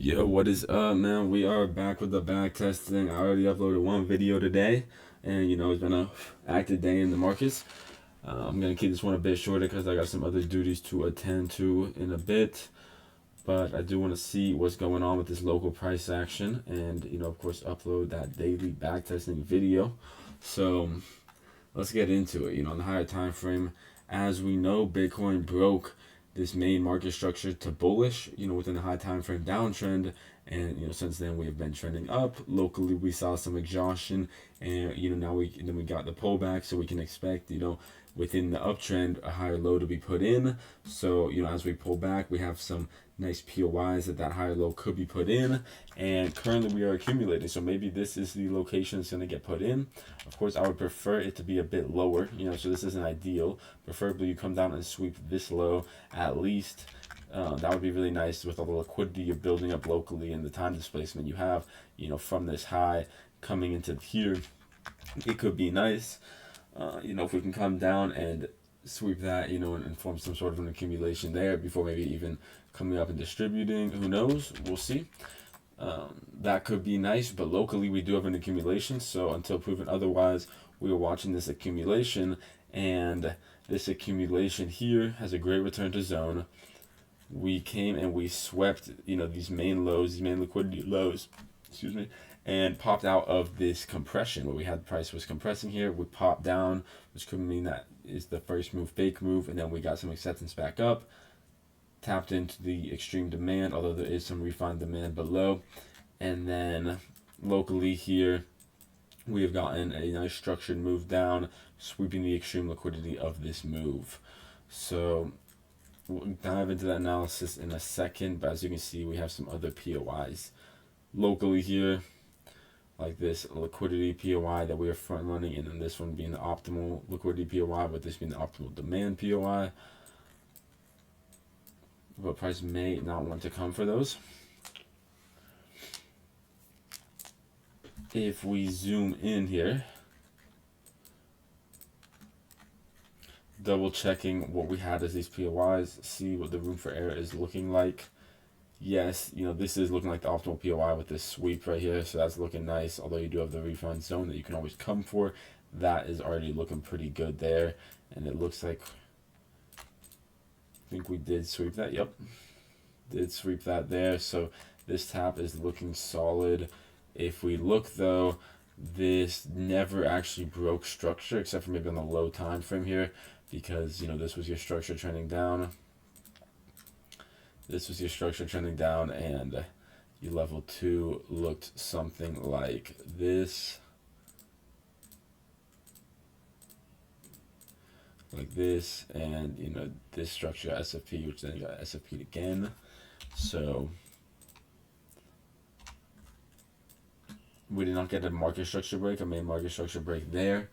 Yo, what is up, man? We are back with the back testing. I already uploaded one video today, and it's been a active day in the markets. I'm gonna keep this one a bit shorter because I got some other duties to attend to in a bit. But I do want to see what's going on with this local price action, and of course, upload that daily back testing video. So let's get into it. On the higher time frame, as we know, Bitcoin broke this main market structure to bullish, within the high time frame downtrend, and since then we have been trending up. Locally, we saw some exhaustion, and now we got the pullback, so we can expect within the uptrend a higher low to be put in. So as we pull back, we have some nice POIs that higher low could be put in, and currently we are accumulating, so maybe this is the location that's going to get put in. Of course, I would prefer it to be a bit lower, so this isn't ideal. Preferably you come down and sweep this low at least. That would be really nice with all the liquidity you're building up locally and the time displacement you have from this high coming into here. It could be nice, if we can come down and sweep that, and form some sort of an accumulation there before maybe even coming up and distributing. Who knows? We'll see. That could be nice, but locally we do have an accumulation, so until proven otherwise, we are watching this accumulation, and this accumulation here has a great return to zone. We came and we swept, these main lows, these main liquidity lows, and popped out of this compression where we had the price was compressing here. We popped down, which could mean that is the first move, fake move, and then we got some acceptance back up, tapped into the extreme demand, although there is some refined demand below. And then locally here, we have gotten a nice structured move down, sweeping the extreme liquidity of this move. So we'll dive into that analysis in a second, but as you can see, we have some other POIs locally here, like this liquidity POI that we are front running, and then this one being the optimal liquidity POI, with this being the optimal demand POI. But price may not want to come for those. If we zoom in here, double checking what we had as these POIs, see what the room for error is looking like. Yes, this is looking like the optimal POI with this sweep right here, so that's looking nice. Although you do have the refund zone that you can always come for, that is already looking pretty good there. And it looks like, I think we did sweep that. Yep, did sweep that there. So this tap is looking solid. If we look though, this never actually broke structure except for maybe on the low time frame here, because this was your structure trending down. This was your structure trending down, and your level 2 looked something like this. Like this, and this structure SFP, which then got SFP'd again. So we did not get a market structure break, a main market structure break there,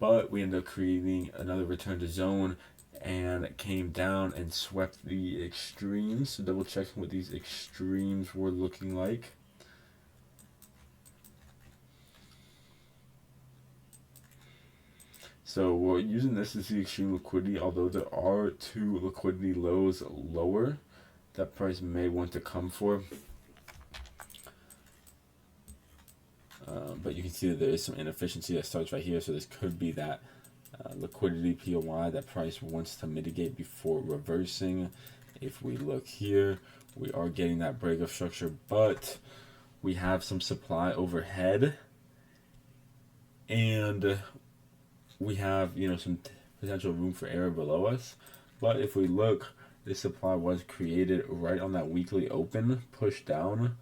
but we ended up creating another return to zone, and it came down and swept the extremes. So double checking what these extremes were looking like. So we're using this as the extreme liquidity, although there are two liquidity lows lower that price may want to come for. But you can see that there is some inefficiency that starts right here, so this could be that liquidity POI that price wants to mitigate before reversing. If we look here, we are getting that break of structure, but we have some supply overhead, and we have some potential room for error below us. But if we look, this supply was created right on that weekly open, pushed down.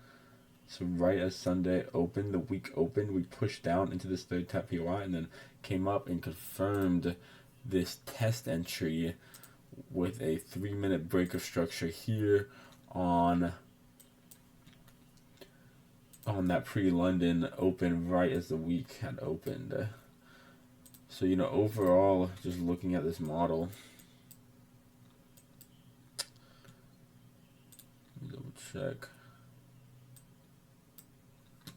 So right as Sunday opened, the week opened, we pushed down into this third tap POI and then came up and confirmed this test entry with a 3-minute break of structure here on that pre-London open right as the week had opened. So overall, just looking at this model, double check.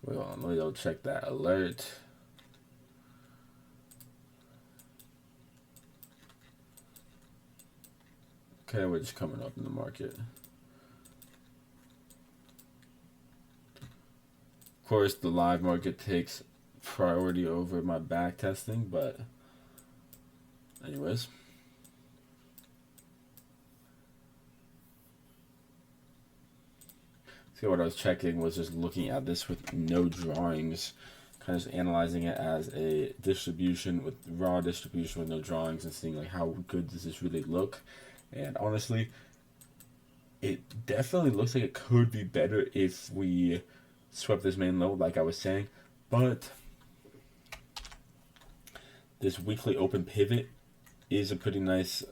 Wait, hold on, let me double check that alert. Okay, we're just coming up in the market. course, the live market takes priority over my back testing, but anyways. So what I was checking was just looking at this with no drawings, kind of just analyzing it as a distribution with raw distribution with no drawings and seeing like how good does this really look. And honestly, it definitely looks like it could be better if we swept this main low like I was saying, but this weekly open pivot is a pretty nice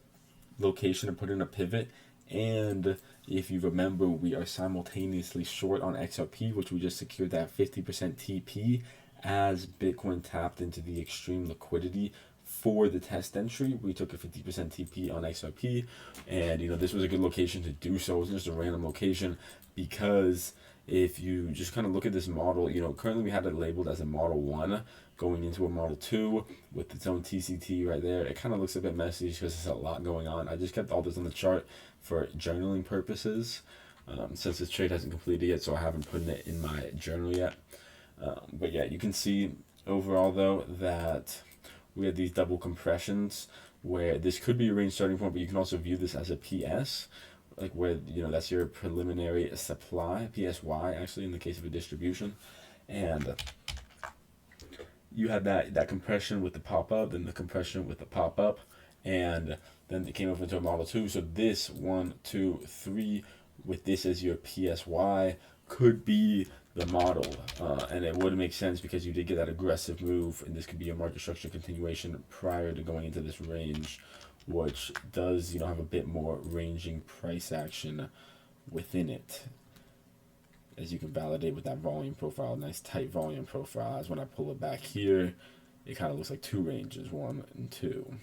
location to put in a pivot. And if you remember, we are simultaneously short on XRP, which we just secured that 50% TP as Bitcoin tapped into the extreme liquidity for the test entry. We took a 50% TP on XRP, and this was a good location to do so. It wasn't just a random location, because if you just kind of look at this model, currently we had it labeled as a Model 1 going into a Model 2 with its own TCT right there. It kind of looks a bit messy because there's a lot going on. I just kept all this on the chart for journaling purposes, since this trade hasn't completed yet, so I haven't put it in my journal yet. But yeah, you can see overall though that we have these double compressions where this could be a range starting point, but you can also view this as a PS, like where that's your preliminary supply, PSY actually in the case of a distribution. And you had that compression with the pop-up, then the compression with the pop-up, and then it came over into a Model 2. So this 1, 2, 3 with this as your PSY could be the model, and it would make sense because you did get that aggressive move, and this could be a market structure continuation prior to going into this range, which does have a bit more ranging price action within it, as you can validate with that volume profile, nice tight volume profile. As when I pull it back here, it kind of looks like two ranges, 1 and 2.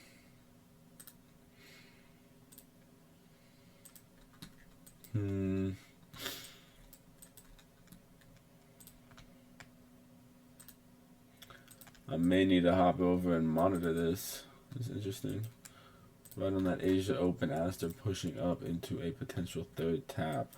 I may need to hop over and monitor this. It's interesting. Right on that Asia Open as they're pushing up into a potential third tap.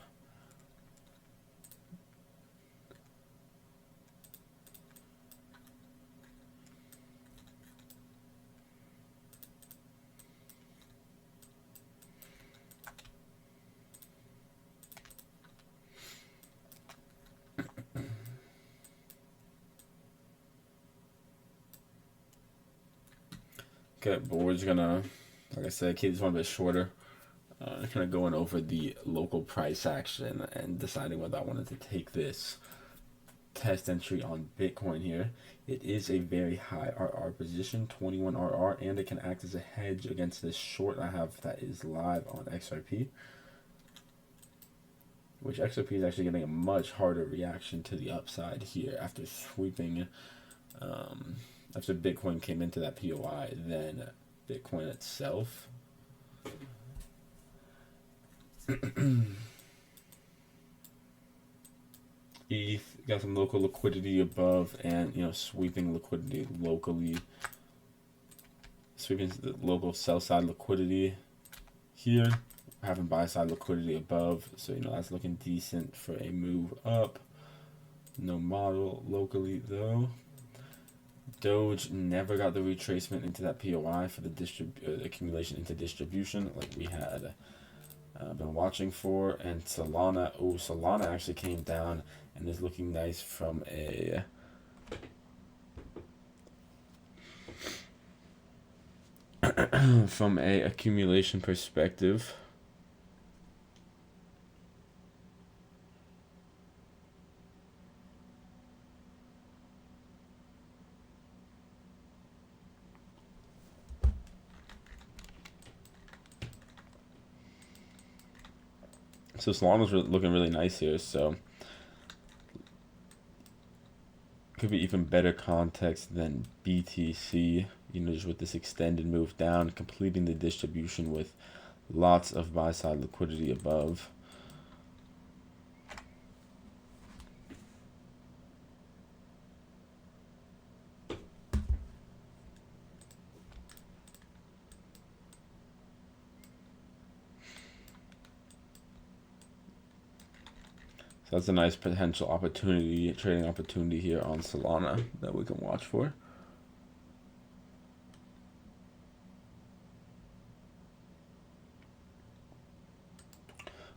Okay, but we're just gonna, like I said, keep this one a bit shorter. Kind of going over the local price action and deciding whether I wanted to take this test entry on Bitcoin here. It is a very high RR position, 21 RR, and it can act as a hedge against this short I have that is live on XRP, which XRP is actually getting a much harder reaction to the upside here after sweeping, after Bitcoin came into that POI than Bitcoin itself. ETH got some local liquidity above, and sweeping liquidity locally, sweeping the local sell side liquidity here, having buy side liquidity above, so that's looking decent for a move up. No model locally though. Doge never got the retracement into that POI for the accumulation into distribution like we had been watching for. And Solana actually came down and is looking nice from a from a accumulation perspective. So Solana's looking really nice here, so could be even better context than BTC, just with this extended move down, completing the distribution with lots of buy side liquidity above. So that's a nice potential opportunity, trading opportunity here on Solana that we can watch for.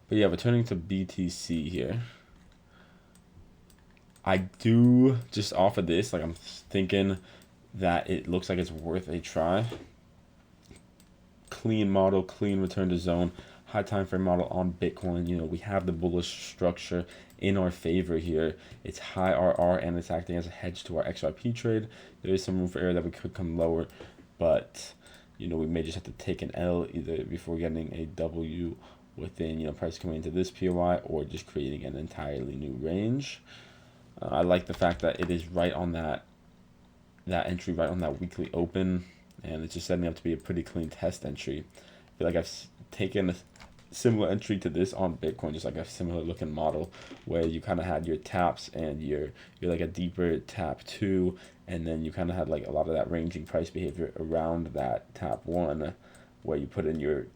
But yeah, returning to BTC here. I do, just off of this, like I'm thinking that it looks like it's worth a try. Clean model, clean return to zone, high time frame model on Bitcoin. You know, we have the bullish structure in our favor here. It's high RR and it's acting as a hedge to our XRP trade. There is some room for error that we could come lower, but you know, we may just have to take an L either before getting a W within, you know, price coming into this POI or just creating an entirely new range. I like the fact that it is right on that entry, right on that weekly open, and it's just setting up to be a pretty clean test entry. I feel like I've taken a similar entry to this on Bitcoin, just like a similar looking model where you kind of had your taps and you're like a deeper tap 2, and then you kind of had like a lot of that ranging price behavior around that tap 1 where you put in your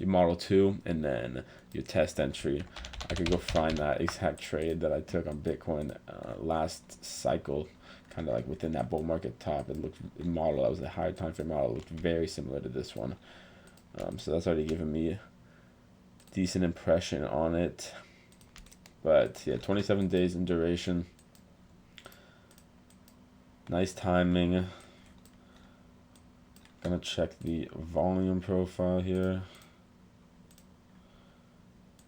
model 2 and then your test entry. I could go find that exact trade that I took on Bitcoin last cycle, kind of like within that bull market top. It looked model, that was a higher time frame model, looked very similar to this one. So that's already given me a decent impression on it. But yeah, 27 days in duration. Nice timing. Gonna check the volume profile here.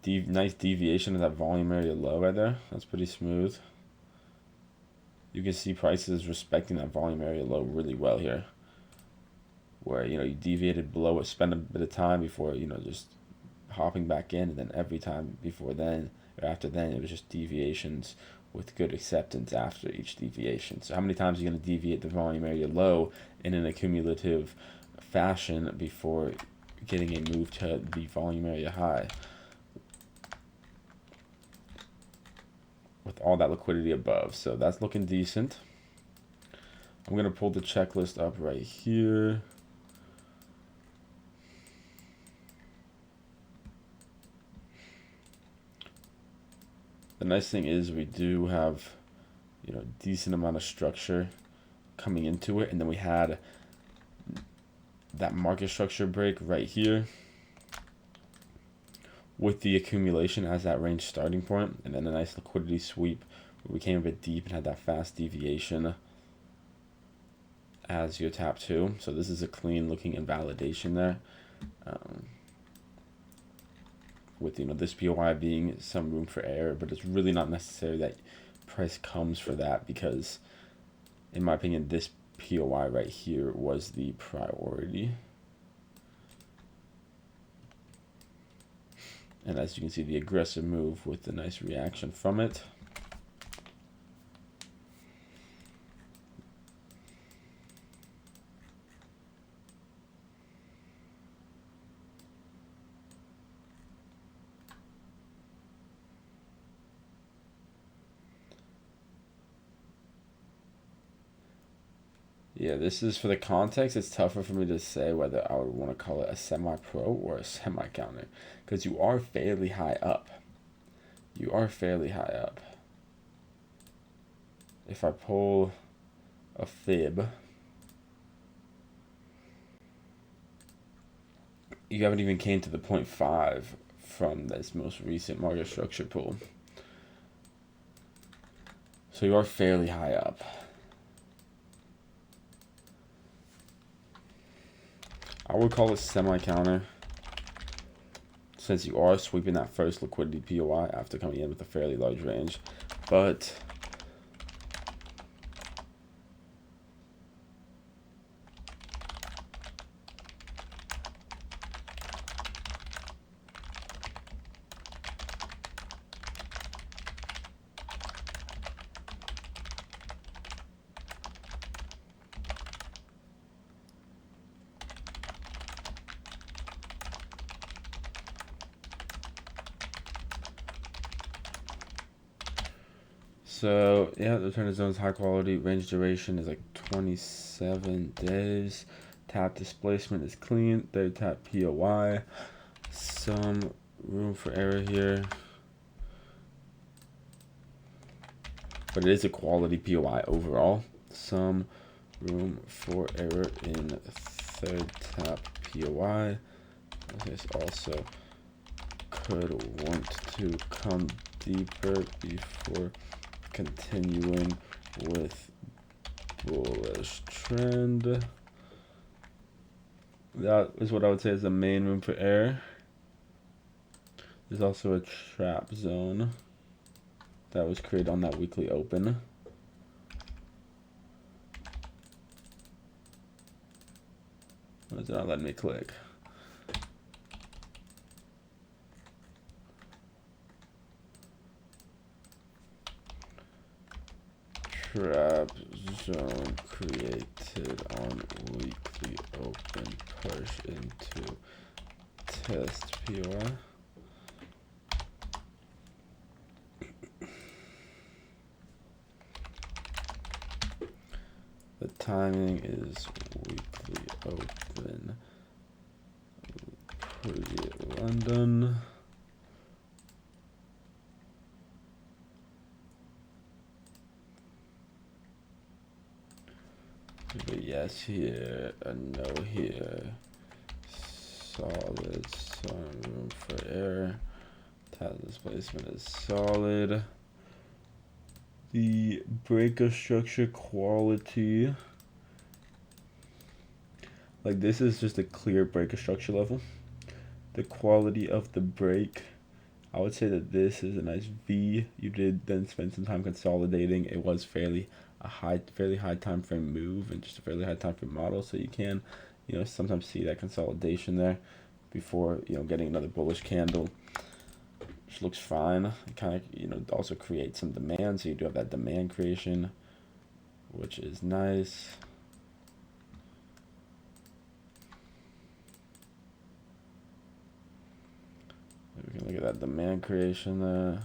Nice deviation of that volume area low right there. That's pretty smooth. You can see prices respecting that volume area low really well here, where, you know, you deviated below it, spend a bit of time before, you know, just hopping back in, and then every time before then or after then it was just deviations with good acceptance after each deviation. So how many times are you going to deviate the volume area low in an accumulative fashion before getting a move to the volume area high with all that liquidity above? So that's looking decent. I'm going to pull the checklist up right here. The nice thing is we do have, you know, decent amount of structure coming into it, and then we had that market structure break right here with the accumulation as that range starting point, and then a nice liquidity sweep where we came a bit deep and had that fast deviation as your tap 2. So this is a clean looking invalidation there, with, you know, this POI being some room for error, but it's really not necessary that price comes for that, because in my opinion this POI right here was the priority. And as you can see, the aggressive move with the nice reaction from it. Yeah, this is for the context. It's tougher for me to say whether I would want to call it a semi-pro or a semi-counter, because you are fairly high up. You are fairly high up. If I pull a fib, you haven't even came to the 0.5 from this most recent market structure pull. So you are fairly high up. I would call it semi-counter, since you are sweeping that first liquidity POI after coming in with a fairly large range. But so yeah, the return to zone is high quality. Range duration is like 27 days. Tap displacement is clean. Third tap POI. Some room for error here. but it is a quality POI overall. Some room for error in third tap POI. This also could want to come deeper before continuing with bullish trend. That is what I would say is the main room for error. There's also a trap zone that was created on that weekly open. Why is it not letting me click? Trap zone created on weekly open, push into test POI. The timing is weekly open pre-London. But yes here, a no here. Solid, some room for error. Tap displacement is solid. The breaker structure quality, like this is just a clear breaker structure level. The quality of the break, I would say that this is a nice V. You did then spend some time consolidating. It was fairly high time frame move and just a fairly high time frame model, so you can, sometimes see that consolidation there before, getting another bullish candle, which looks fine. It kind of, also creates some demand, so you do have that demand creation, which is nice. We can look at that demand creation there.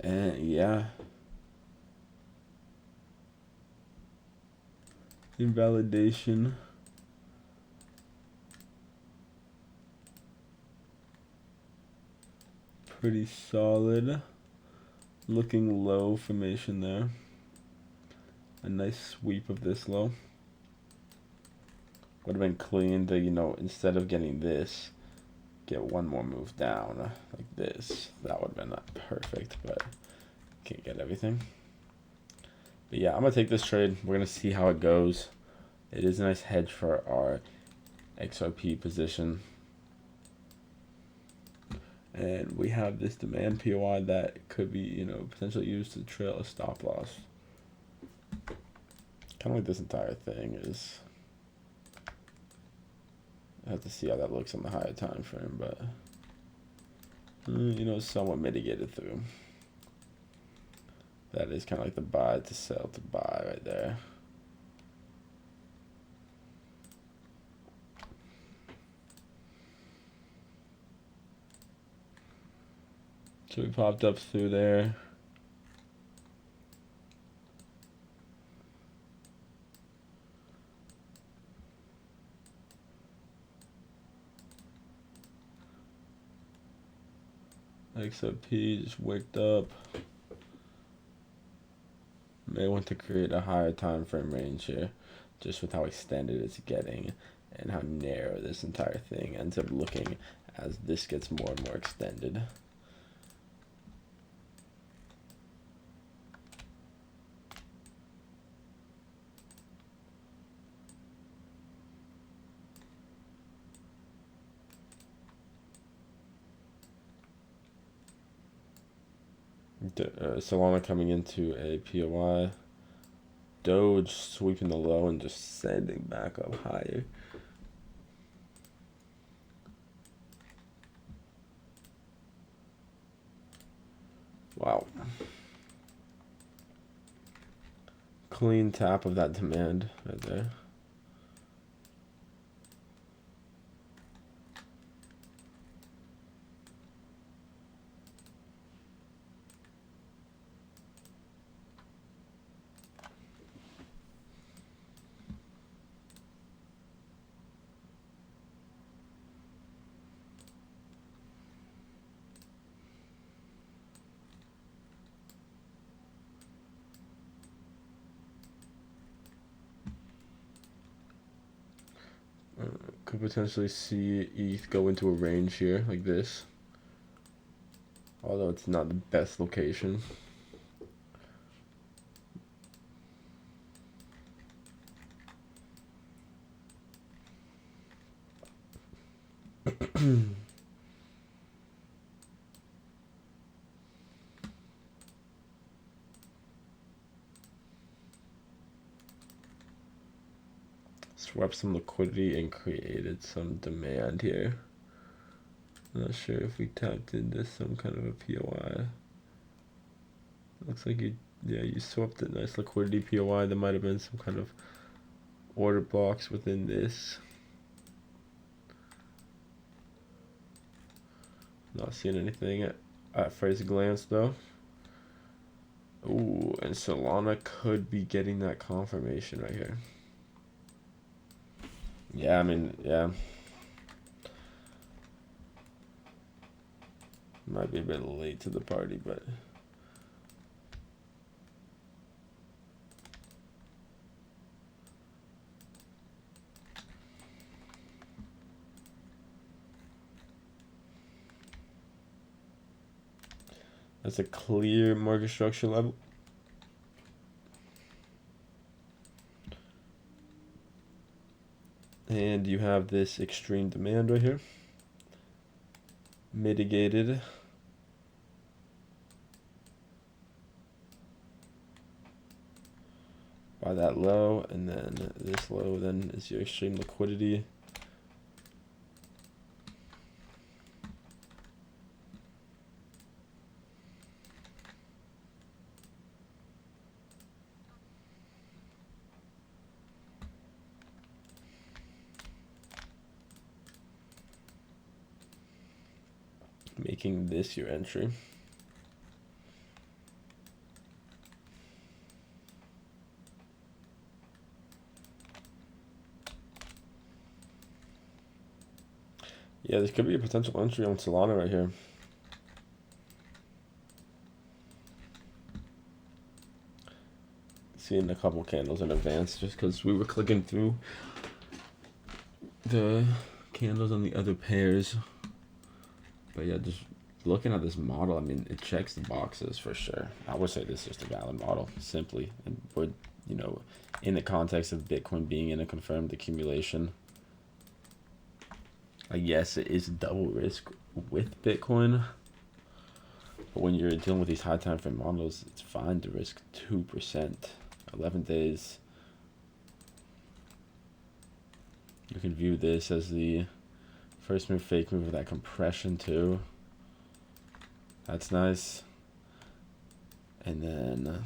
And yeah, invalidation. Pretty solid. Looking low formation there. A nice sweep of this low. Would have been clean to, instead of getting this, get one more move down like this. That would have been perfect, but can't get everything. But yeah, I'm gonna take this trade. We're gonna see how it goes. It is a nice hedge for our XRP position. And we have this demand POI that could be, potentially used to trail a stop loss. Kind of like this entire thing is. I have to see how that looks on the higher time frame, but somewhat mitigated through. That is kind of like the buy to sell to buy right there. So we popped up through there. XRP just waked up. May want to create a higher time frame range here, just with how extended it's getting and how narrow this entire thing ends up looking as this gets more and more extended. Solana coming into a POI. Doge sweeping the low and just sending back up higher. Wow. Clean tap of that demand right there. could potentially see ETH go into a range here like this, although it's not the best location. Swept some liquidity and created some demand here. Not sure if we tapped into some kind of a POI. Looks like you swept a nice liquidity POI. There might have been some kind of order blocks within this. Not seeing anything at first glance though. Ooh, and Solana could be getting that confirmation right here. Yeah, I mean, yeah. Might be a bit late to the party, but that's a clear market structure level. And you have this extreme demand right here, mitigated by that low, and then this low then is your extreme liquidity. Making this your entry. Yeah, this could be a potential entry on Solana right here. Seeing a couple candles in advance just because we were clicking through the candles on the other pairs. But yeah, just looking at this model, I mean, it checks the boxes for sure. I would say this is just a valid model, simply. And we're, you know, in the context of Bitcoin being in a confirmed accumulation. I guess it is double risk with Bitcoin. But when you're dealing with these high time frame models, it's fine to risk 2%. 11 days. You can view this as the first move, fake move of that compression too. That's nice. And then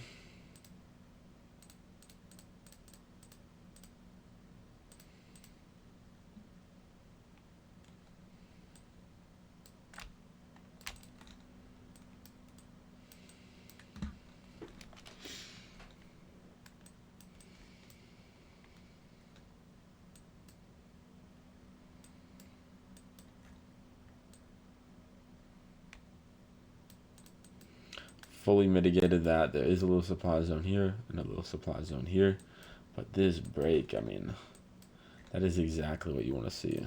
fully mitigated that. There is a little supply zone here and a little supply zone here, but this break, I mean, that is exactly what you want to see.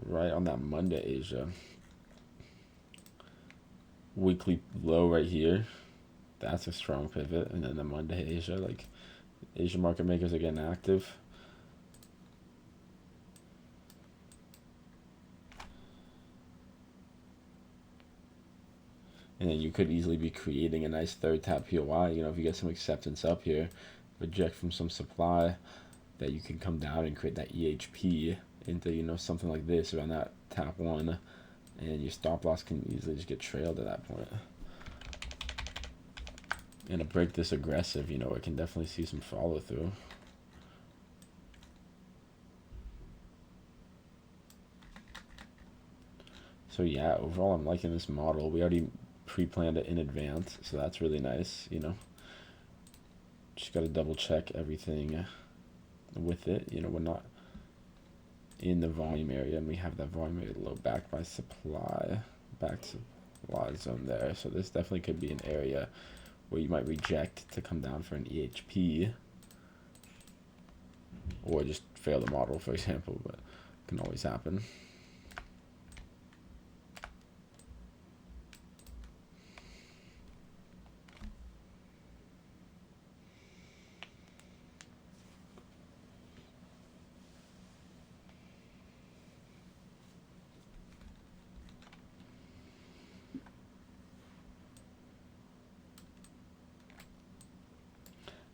Right on that Monday Asia. Weekly low right here. That's a strong pivot. And then the Monday Asia, like Asian market makers are getting active. And then you could easily be creating a nice third tap POI. You know, if you get some acceptance up here, reject from some supply, that you can come down and create that EHP into, you know, something like this around that tap one, and your stop loss can easily just get trailed at that point. And a break this aggressive, you know, it can definitely see some follow through. So yeah, overall I'm liking this model. We already pre-planned it in advance, so that's really nice, you know. Just got to double check everything with it. You know, we're not in the volume area, and we have that volume area low backed by supply, back supply zone there. So this definitely could be an area where you might reject to come down for an EHP. or just fail the model, for example, but it can always happen.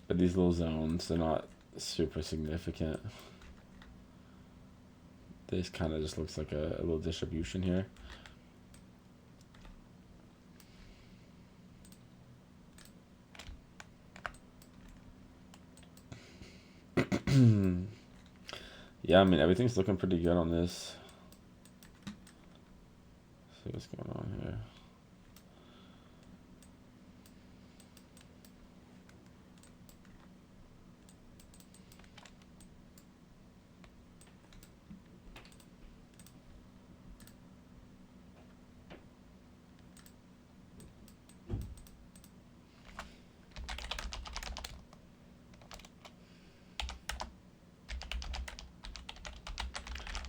But these little zones, they're not super significant. This kind of just looks like a little distribution here. Yeah, I mean, everything's looking pretty good on this. Let's see what's going on here.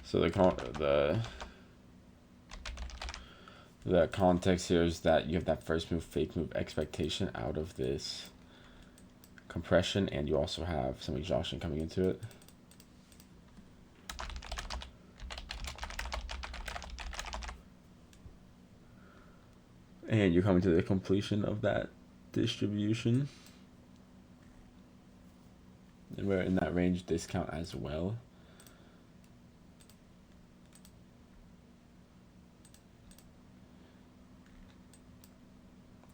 So the context here is that you have that first move, fake move expectation out of this compression, and you also have some exhaustion coming into it. And you're coming to the completion of that distribution. And we're in that range discount as well.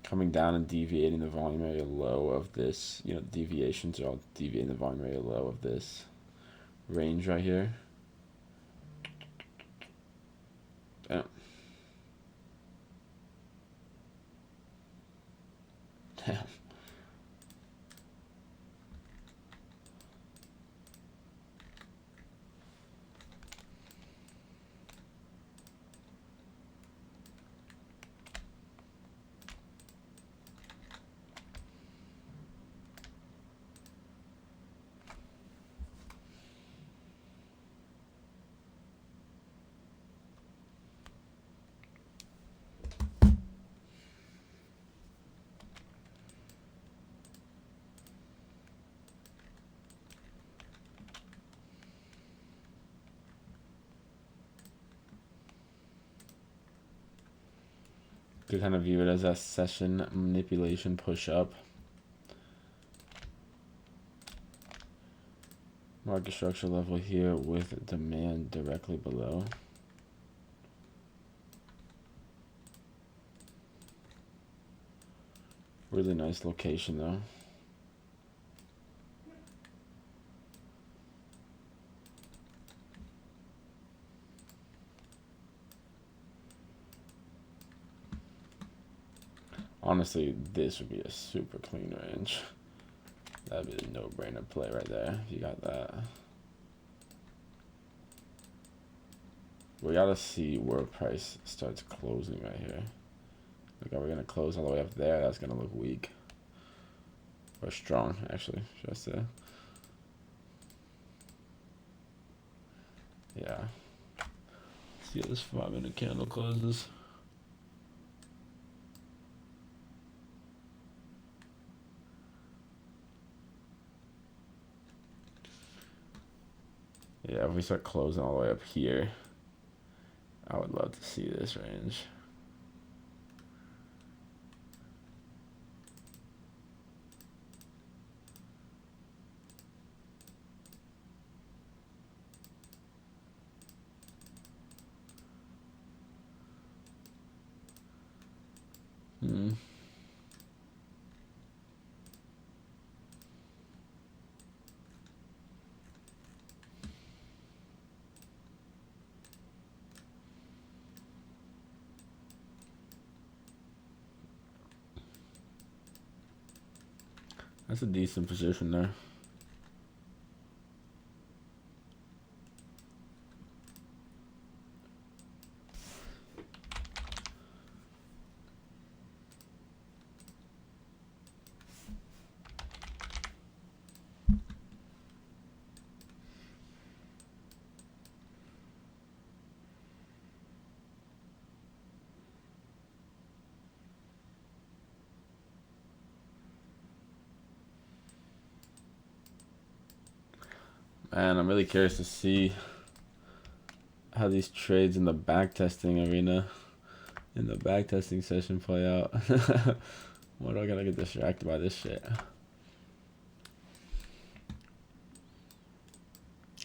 Coming down and deviating the volume area low of this, deviations are all deviating the volume area low of this range right here. Damn. Damn. To kind of view it as a session manipulation push up. Market structure level here with demand directly below. Really nice location though. Honestly, this would be a super clean range. That'd be a no-brainer play right there if you got that. We gotta see where price starts closing right here. Like, are we gonna close all the way up there? That's gonna look weak. Or strong, actually, should I say. Yeah. Let's see how this 5-minute candle closes. Yeah, if we start closing all the way up here, I would love to see this range. That's a decent position there. And I'm really curious to see how these trades in the backtesting arena, in the backtesting session play out. Why do I gotta get distracted by this shit?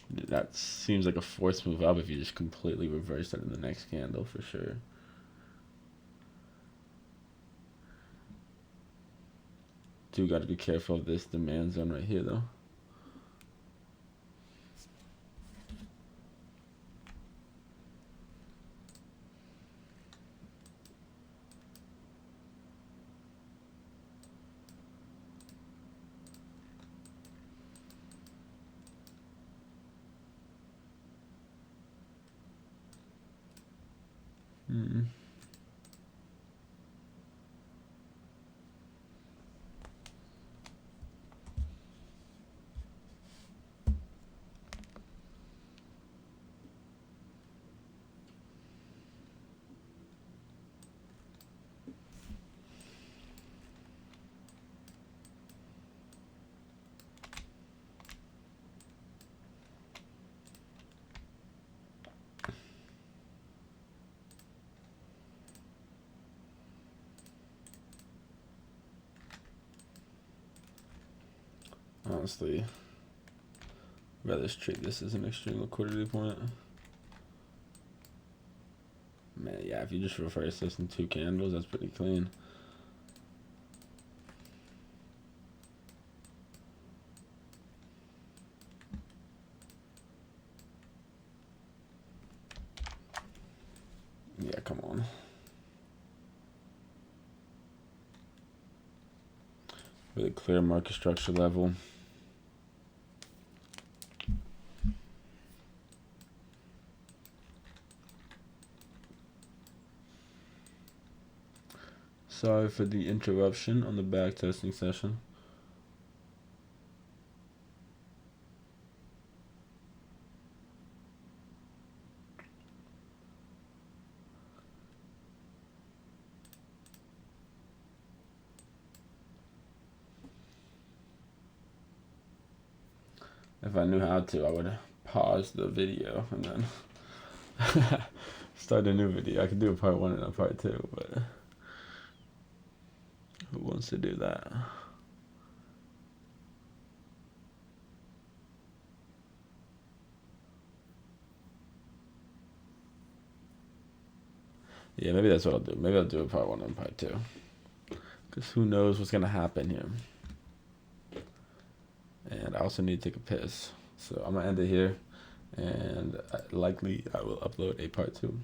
That seems like a forced move up if you just completely reverse that in the next candle for sure. Do gotta be careful of this demand zone right here though. Honestly, I'd rather treat this as an extreme liquidity point. Man, yeah, if you just reverse this in 2 candles, that's pretty clean. Yeah, come on. Really clear market structure level. Sorry for the interruption on the backtesting session. If I knew how to, I would pause the video and then start a new video. I could do a part 1 and a part 2, but who wants to do that? Yeah, maybe that's what I'll do. Maybe I'll do a part 1 and part 2. Because who knows what's going to happen here. And I also need to take a piss. So I'm going to end it here. And likely I will upload a part 2.